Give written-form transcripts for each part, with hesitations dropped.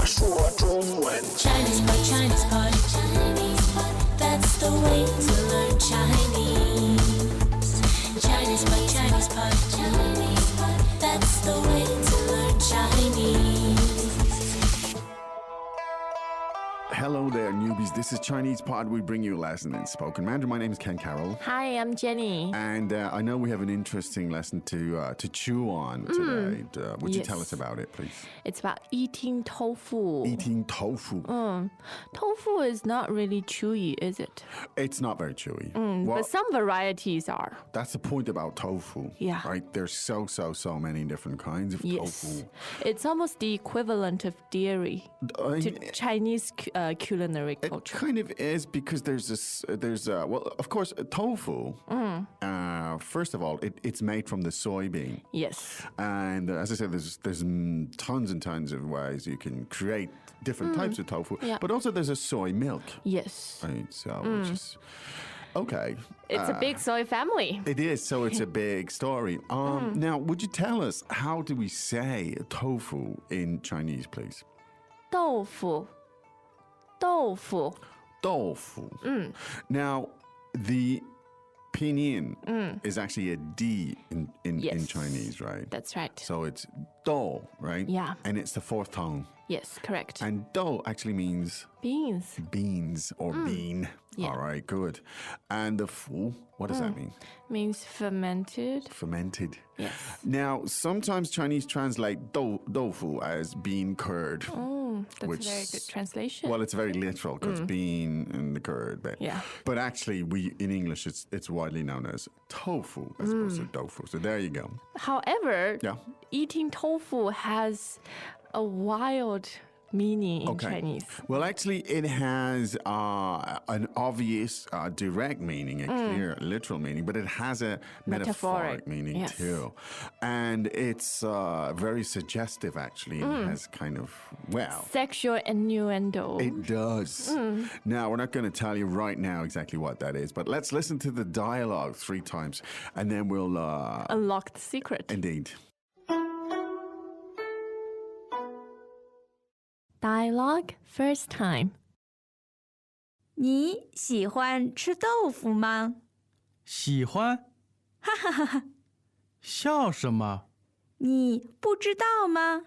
说中文。 Chinese pot, Chinese pot, Chinese pot. That's the way to learn Chinese. Chinese pot, Chinese pot, Chinese pot. That's the way to learn Chinese. Hello there, newbies. This is Chinese Pod. We bring you a lesson in spoken Mandarin. My name is Ken Carroll. Hi, I'm Jenny. And I know we have an interesting lesson to chew on today. Would you tell us about it, please? It's about eating tofu. Eating tofu. Tofu is not really chewy, is it? It's not very chewy. But some varieties are. That's the point about tofu. Yeah. Right? There's so many different kinds of tofu. It's almost the equivalent of dairy to Chinese culinary It culture. kind of is because well, of course, tofu. First of all, it's made from the soybean. Yes. And as I said, there's tons and tons of ways you can create different types of tofu. Yeah. But also there's a soy milk. Yes. Right? So which is okay. It's a big soy family. It is, so it's a big story. Now, would you tell us how do we say tofu in Chinese, please? Tofu. Tofu. Tofu. Now, the pinyin is actually a D in Yes. Chinese, right? That's right. So it's do, right? Yeah. And it's the fourth tone. Yes, correct. And do actually means Beans. beans or bean. Yeah. All right, good. And the fu, what does that mean? Means fermented. Fermented. Yes. Now, sometimes Chinese translate tofu as bean curd. That's Which- a very good translation. Well, it's very literal because bean and the curd. Yeah. But actually, in English, it's widely known as tofu as opposed to tofu. So there you go. However, Yeah. eating tofu has a wild meaning in Okay. Chinese. Well, actually, it has an obvious direct meaning, a clear literal meaning, but it has a metaphoric meaning yes. too. And it's very suggestive, actually. And it has kind of, well, Sexual innuendo. it does. Now, we're not going to tell you right now exactly what that is, but let's listen to the dialogue 3 times, and then we'll... Unlock the secret. Indeed. Dialogue first time. 你喜欢吃豆腐吗？喜欢？笑什么？你不知道吗？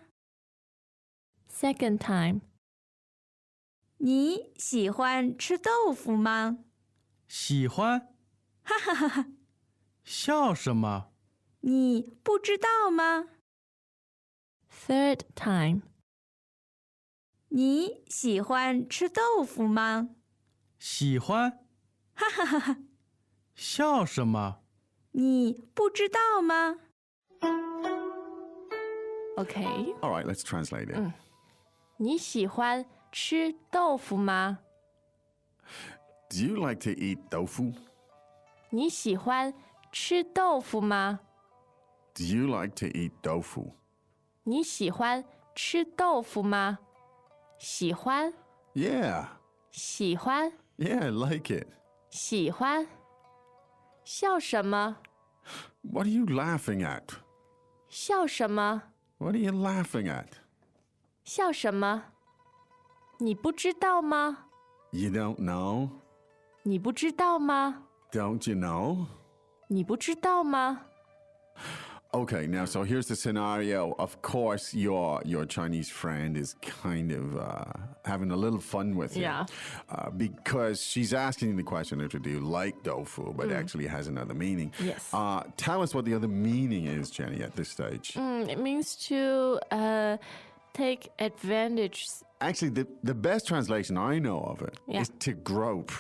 Second time. 你喜欢吃豆腐吗？喜欢？笑什么？你不知道吗？ Third time. 你喜欢吃豆腐吗？喜欢？笑什么？你不知道吗？ Okay. All right, let's translate it. 你喜欢吃豆腐吗？ Do you like to eat tofu? 你喜欢吃豆腐吗？ Do you like to eat tofu? 你喜欢吃豆腐吗？喜欢， Yeah. 喜欢， Yeah, I like it. 喜欢。笑什么？ What are you laughing at? 笑什么？ What are you laughing at? 笑什么？你不知道吗？ You don't know? 你不知道吗？ Don't you know? 你不知道吗？ Okay, now so here's the scenario. Of course, your Chinese friend is kind of having a little fun with you. Yeah. Because she's asking the question, do you like tofu? But actually has another meaning. Yes. Tell us what the other meaning is, Jenny, at this stage. It means to take advantage. Actually, the best translation I know of it is to grope.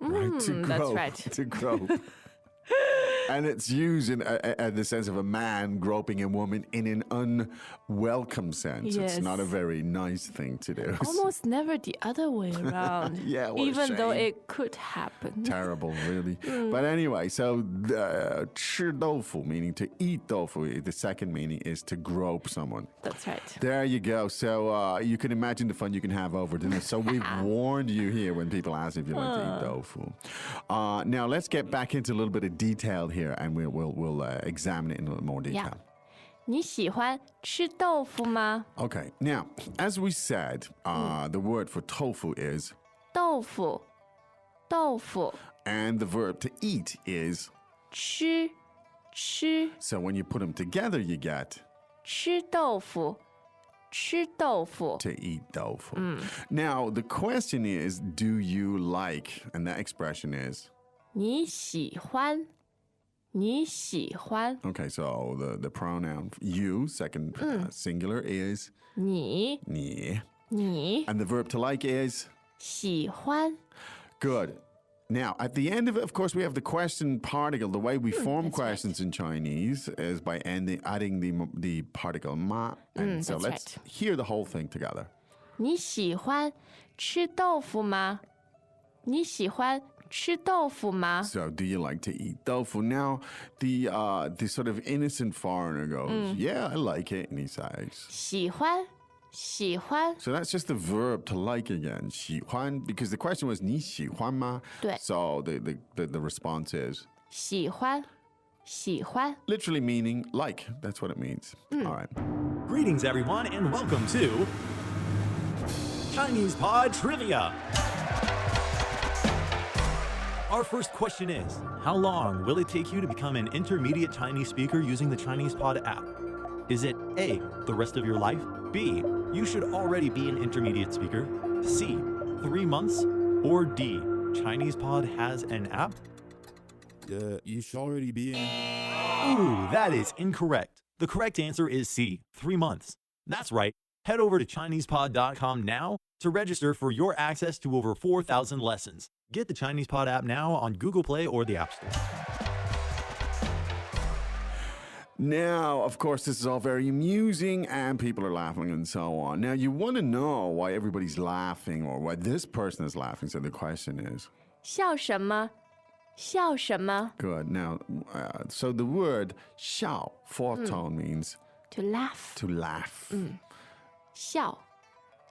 Right? To grope. That's right. To grope. And it's used in the sense of a man groping a woman in an unwelcome sense. Yes. It's not a very nice thing to do. Almost never the other way around. Yeah, what a even though shame. it could happen. Terrible, really. But anyway, so 吃豆腐, meaning to eat tofu, the second meaning is to grope someone. That's right. There you go. So you can imagine the fun you can have over dinner. So we've warned you here when people ask if you like to eat tofu. Now let's get back into a little bit of detail here, and we'll examine it in a little more detail. 你喜欢吃豆腐吗？ Okay, now, as we said, the word for tofu is, 豆腐，豆腐， and the verb to eat is. 吃，吃， So when you put them together, you get 吃豆腐，吃豆腐。 to eat tofu. Now, the question is, do you like? And that expression is. 你喜欢，你喜欢， Okay, so the pronoun you, second singular, is 你， 你. 你 And the verb to like is. 喜欢。 Good. Now, at the end of it, of course, we have the question particle. The way we form that's questions in Chinese is by adding the particle ma. And so that's let's right. hear the whole thing together. 你喜欢吃豆腐吗？你喜欢吃豆腐吗？ So, do you like to eat tofu? Now, the sort of innocent foreigner goes, "Yeah, I like it," and he says. 喜欢，喜欢。 So that's just the verb to like again, 喜欢, because the question was 你喜欢吗?对。 So the response is 喜欢，喜欢。 literally meaning like. That's what it means. All right. Greetings, everyone, and welcome to Chinese Pod Trivia. Our first question is, how long will it take you to become an intermediate Chinese speaker using the Chinese Pod app? Is it A, the rest of your life? B, you should already be an intermediate speaker? C, 3 months? Or D, Chinese Pod has an app? You should already be in. Ooh, that is incorrect. The correct answer is C, 3 months. That's right. Head over to ChinesePod.com now to register for your access to over 4,000 lessons. Get the Chinese Pod app now on Google Play or the App Store. Now, of course, this is all very amusing and people are laughing and so on. Now, you want to know why everybody's laughing or why this person is laughing. So the question is, 笑什么？笑什么 good. Now, so the word 笑, fourth tone means ？To laugh， to laugh. 笑，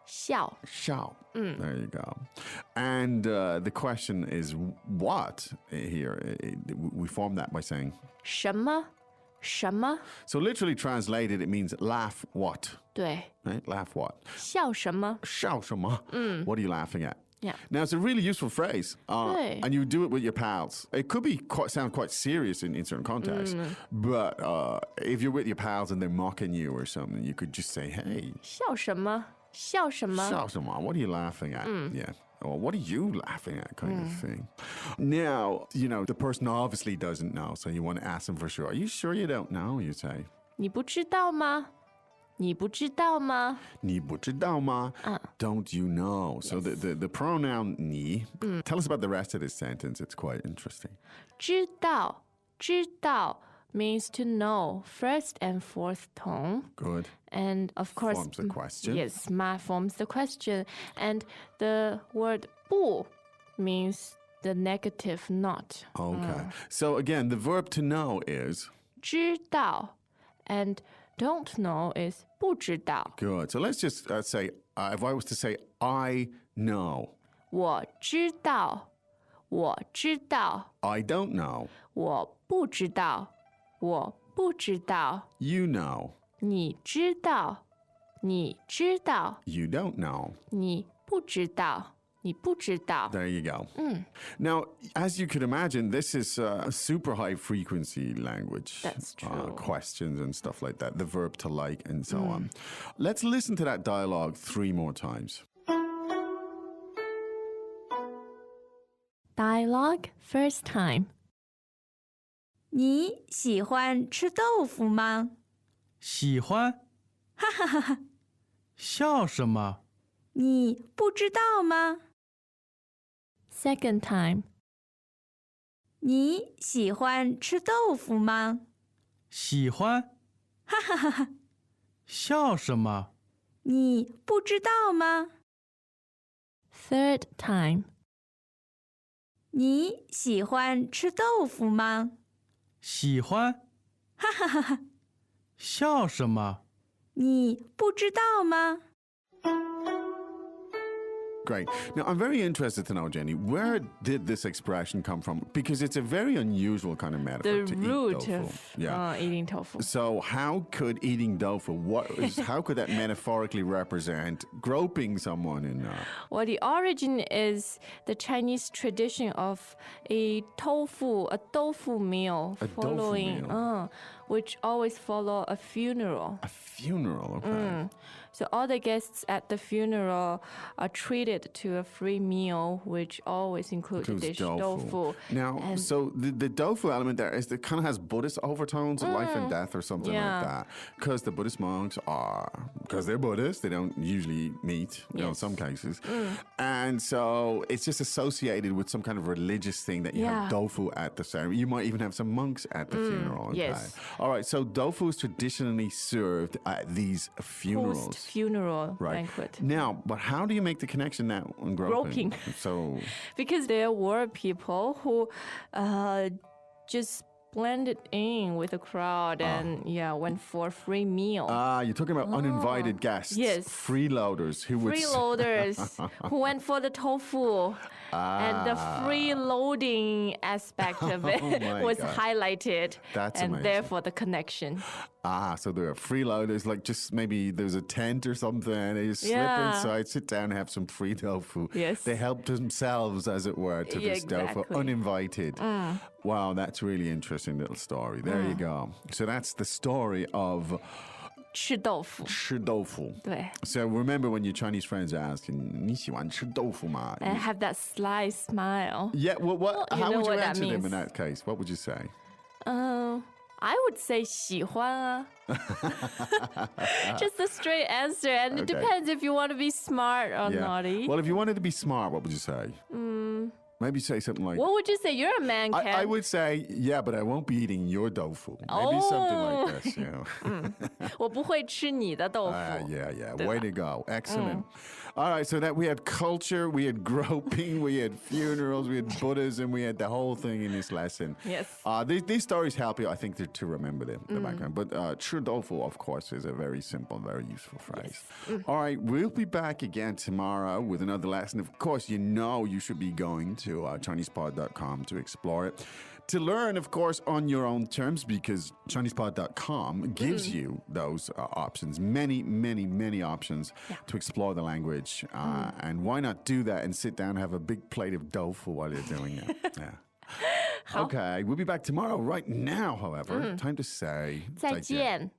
笑。 Shao. There you go. And the question is what here? We form that by saying. 什么？什么？ So literally translated, it means laugh what? 对， Right? Laugh what? 笑什么？ Shao shama. What are you laughing at? Yeah. Now, it's a really useful phrase. Right. And you do it with your pals. It could be sound quite serious in certain contexts. But if you're with your pals and they're mocking you or something, you could just say, hey, 笑什么？笑什么？ Shao shama, what are you laughing at? Yeah. Or what are you laughing at kind of thing. Now, the person obviously doesn't know. So you want to ask them for sure. Are you sure you don't know? You say. 你不知道吗？你不知道吗？ 你不知道吗? Don't you know? So the pronoun 你, tell us about the rest of this sentence. It's quite interesting. 知道，知道 means to know, first and fourth tone. Good. And of course, Forms the question. Yes, ma forms the question. And the word 不 means the negative not. Okay. So again, the verb to know is 知道 and don't know is 不知道。 good. So let's just say, if I was to say, I know, 我知道，我知道， I don't know, 我不知道，我不知道， you know, 你知道，你知道， you don't know. 你不知道，你不知道。 There you go. Now, as you could imagine, this is a super high frequency language. That's true. Questions and stuff like that, the verb to like and so on. Let's listen to that dialogue 3 more times. Dialogue first time. 你喜欢吃豆腐吗？喜欢。笑什么？你不知道吗？ Second time. 你喜欢吃豆腐吗？喜欢。笑什么？你不知道吗？ Third time. 你喜欢吃豆腐吗？喜欢。笑什么？你不知道吗？ Great. Now, I'm very interested to know, Jenny, where did this expression come from? Because it's a very unusual kind of metaphor The to root eat tofu. of eating tofu. So how could eating tofu, how could that metaphorically represent groping someone in... Well, the origin is the Chinese tradition of a tofu meal A tofu following, meal. Which always follow a funeral. A funeral, okay. So all the guests at the funeral are treated to a free meal, which always includes Includes dish tofu. Now, And- so the tofu element there is it kind of has Buddhist overtones of life and death or something like Yeah. that. Because the Buddhist monks because they're Buddhist, they don't usually eat meat, in Yes. some cases. And so it's just associated with some kind of religious thing that you have Yeah. tofu at the ceremony. You might even have some monks at the funeral. Okay. yes. All right, so tofu is traditionally served at these funerals. Post-funeral Right. banquet. Now, but how do you make the connection now on groping? Groping. So, Because there were people who just blended in with the crowd and went for a free meal. you're talking about uninvited guests. Yes. Freeloaders who would... Freeloaders who went for the tofu. And the freeloading aspect of it my was God. highlighted. That's and amazing. therefore the connection. So there are freeloaders, like just maybe there's a tent or something, and they just slip Yeah. inside, sit down, and have some free tofu. Yes. They help themselves, as it were, to Yeah, this tofu, exactly. uninvited. Wow, that's really interesting little story. There you go. So that's the story of 吃豆腐. 吃豆腐. 对. So remember when your Chinese friends are asking, 你喜欢吃豆腐吗? And have that sly smile. Yeah, well, you how know would you what that answer them in means. that case? What would you say? I would say 喜欢 Just a straight answer. And it Okay. depends if you want to be smart or Yeah. naughty. Well, if you wanted to be smart, what would you say? Maybe say something like, What would you say? You're a man, Ken. I would say, yeah, but I won't be eating your tofu. Maybe something like this, you know. 我不会吃你的豆腐。 Yeah. Way to go. Excellent. All right, so that we had culture, we had groping, we had funerals, we had Buddhism, we had the whole thing in this lesson. Yes. These stories help you, I think, to remember the background. But 吃豆腐, of course, is a very simple, very useful phrase. All right, we'll be back again tomorrow with another lesson. Of course, you know you should be going to ChinesePod.com to explore it. To learn, of course, on your own terms, because ChinesePod.com gives you those options, many options to explore the language. And why not do that and sit down and have a big plate of tofu while you're doing it? Yeah. Okay, we'll be back tomorrow. Right now, however, time to say 再见。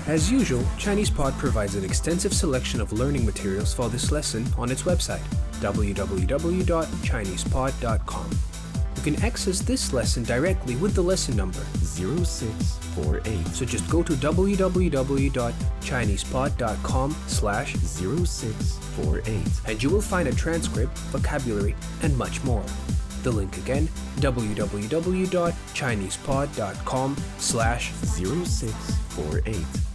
As usual, ChinesePod provides an extensive selection of learning materials for this lesson on its website, www.chinesepod.com. You can access this lesson directly with the lesson number 0648. So just go to www.chinesepod.com/0648 and you will find a transcript, vocabulary, and much more. The link again, www.chinesepod.com/0648.